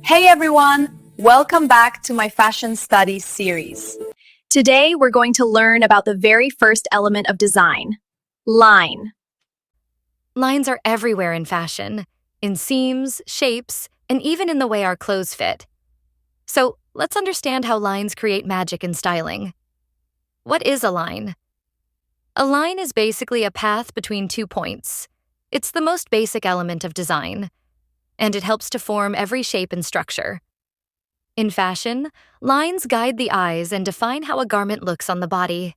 Hey everyone! Welcome back to my fashion studies series. Today we're going to learn about the very first element of design, line. Lines are everywhere in fashion, in seams, shapes, and even in the way our clothes fit. So let's understand how lines create magic in styling. What is a line? A line is basically a path between 2 points. It's the most basic element of design, and it helps to form every shape and structure. In fashion, lines guide the eyes and define how a garment looks on the body.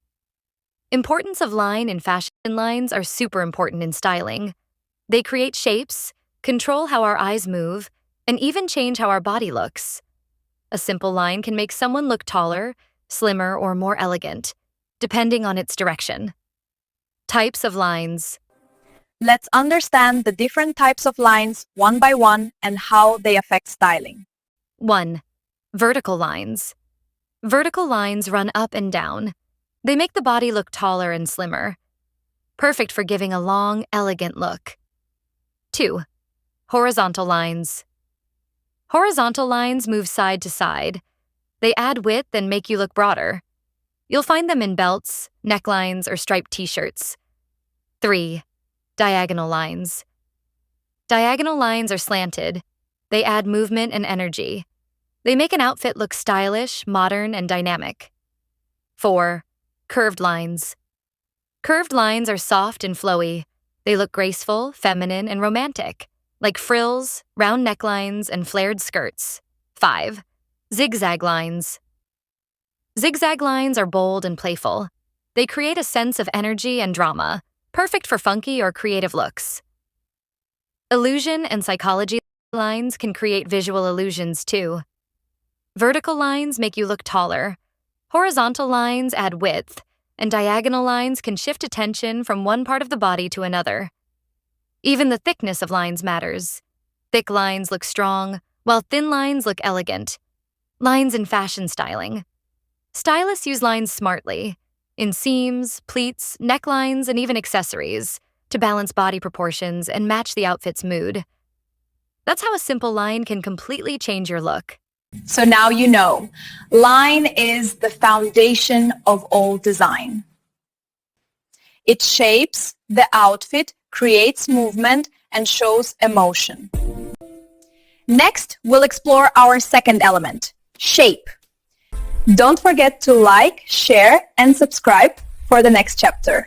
Importance of line in fashion. Lines are super important in styling. They create shapes, control how our eyes move, and even change how our body looks. A simple line can make someone look taller, slimmer, or more elegant, depending on its direction. Types of lines. Let's understand the different types of lines one by one and how they affect styling. 1. Vertical lines. Vertical lines run up and down. They make the body look taller and slimmer. Perfect for giving a long, elegant look. 2. Horizontal lines. Horizontal lines move side to side. They add width and make you look broader. You'll find them in belts, necklines, or striped t-shirts. 3. Diagonal lines. Diagonal lines are slanted. They add movement and energy. They make an outfit look stylish, modern, and dynamic. 4. Curved lines. Curved lines are soft and flowy. They look graceful, feminine, and romantic, like frills, round necklines, and flared skirts. 5. Zigzag lines. Zigzag lines are bold and playful. They create a sense of energy and drama, perfect for funky or creative looks. Illusion and psychology lines can create visual illusions too. Vertical lines make you look taller. Horizontal lines add width, and diagonal lines can shift attention from one part of the body to another. Even the thickness of lines matters. Thick lines look strong, while thin lines look elegant. Lines in fashion styling. Stylists use lines smartly, in seams, pleats, necklines, and even accessories, to balance body proportions and match the outfit's mood. That's how a simple line can completely change your look. So now you know, line is the foundation of all design. It shapes the outfit, creates movement, and shows emotion. Next, we'll explore our second element, shape. Don't forget to like, share, and subscribe for the next chapter.